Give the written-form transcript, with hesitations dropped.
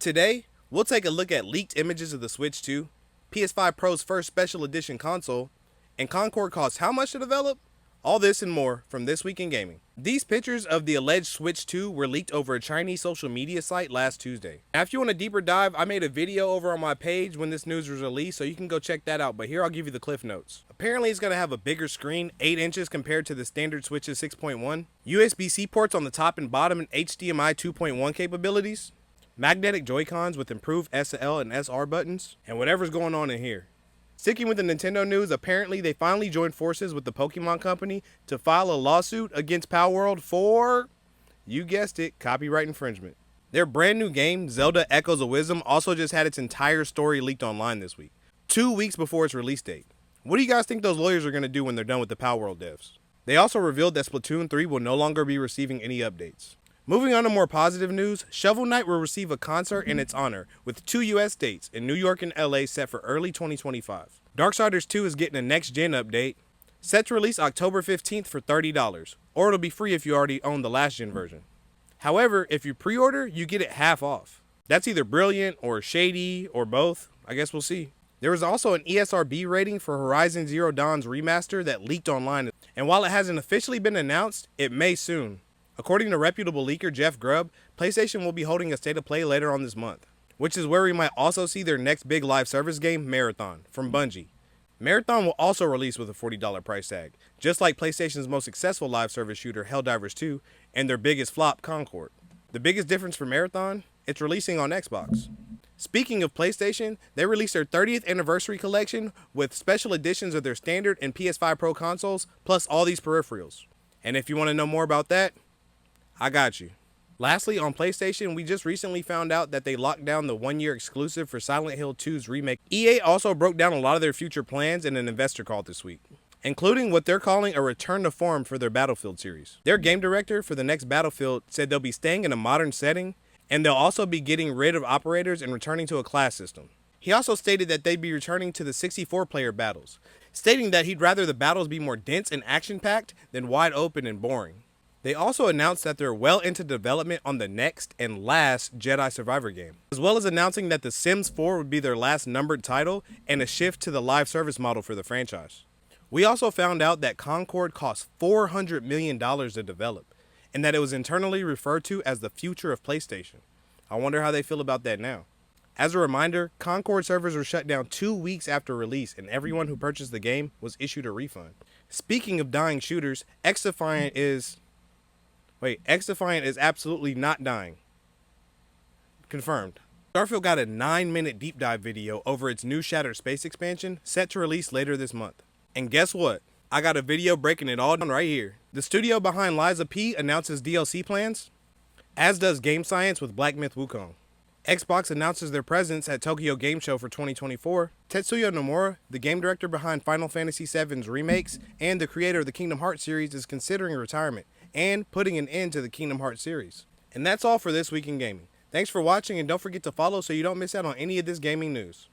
Today, we'll take a look at leaked images of the Switch 2, PS5 Pro's first special edition console, and Concord costs how much to develop? All this and more from This Week in Gaming. These pictures of the alleged Switch 2 were leaked over a Chinese social media site last Tuesday. Now, if you want a deeper dive, I made a video over on my page when this news was released, so you can go check that out, but here I'll give you the cliff notes. Apparently, it's going to have a bigger screen, 8 inches compared to the standard Switch's 6.1, USB-C ports on the top and bottom, and HDMI 2.1 capabilities, magnetic Joy-Cons with improved SL and SR buttons, and whatever's going on in here. Sticking with the Nintendo news, apparently they finally joined forces with the Pokemon Company to file a lawsuit against Palworld for, you guessed it, copyright infringement. Their brand new game, Zelda Echoes of Wisdom, also just had its entire story leaked online this week, 2 weeks before its release date. What do you guys think those lawyers are going to do when they're done with the Palworld devs? They also revealed that Splatoon 3 will no longer be receiving any updates. Moving on to more positive news, Shovel Knight will receive a concert in its honor, with 2 US dates in New York and LA set for early 2025. Darksiders 2 is getting a next-gen update, set to release October 15th for $30, or it'll be free if you already own the last-gen version. However, if you pre-order, you get it half off. That's either brilliant or shady or both. I guess we'll see. There was also an ESRB rating for Horizon Zero Dawn's remaster that leaked online, and while it hasn't officially been announced, it may soon. According to reputable leaker Jeff Grubb, PlayStation will be holding a state of play later on this month, which is where we might also see their next big live service game, Marathon, from Bungie. Marathon will also release with a $40 price tag, just like PlayStation's most successful live service shooter, Helldivers 2, and their biggest flop, Concord. The biggest difference for Marathon? It's releasing on Xbox. Speaking of PlayStation, they released their 30th anniversary collection with special editions of their standard and PS5 Pro consoles, plus all these peripherals. And if you want to know more about that, I got you. Lastly, on PlayStation, we just recently found out that they locked down the 1-year exclusive for Silent Hill 2's remake. EA also broke down a lot of their future plans in an investor call this week, including what they're calling a return to form for their Battlefield series. Their game director for the next Battlefield said they'll be staying in a modern setting, and they'll also be getting rid of operators and returning to a class system. He also stated that they'd be returning to the 64-player battles, stating that he'd rather the battles be more dense and action-packed than wide open and boring. They also announced that they're well into development on the next and last Jedi Survivor game, as well as announcing that The Sims 4 would be their last numbered title and a shift to the live service model for the franchise. We also found out that Concord cost $400 million to develop, and that it was internally referred to as the future of PlayStation. I wonder how they feel about that now. As a reminder, Concord servers were shut down 2 weeks after release, and everyone who purchased the game was issued a refund. Speaking of dying shooters, XDefiant is absolutely not dying. Confirmed. Starfield got a 9-minute deep dive video over its new Shattered Space expansion, set to release later this month. And guess what? I got a video breaking it all down right here. The studio behind Liza P announces DLC plans, as does Game Science with Black Myth Wukong. Xbox announces their presence at Tokyo Game Show for 2024. Tetsuya Nomura, the game director behind Final Fantasy VII's remakes and the creator of the Kingdom Hearts series, is considering retirement and putting an end to the Kingdom Hearts series. And that's all for This Week in Gaming. Thanks for watching, and don't forget to follow so you don't miss out on any of this gaming news.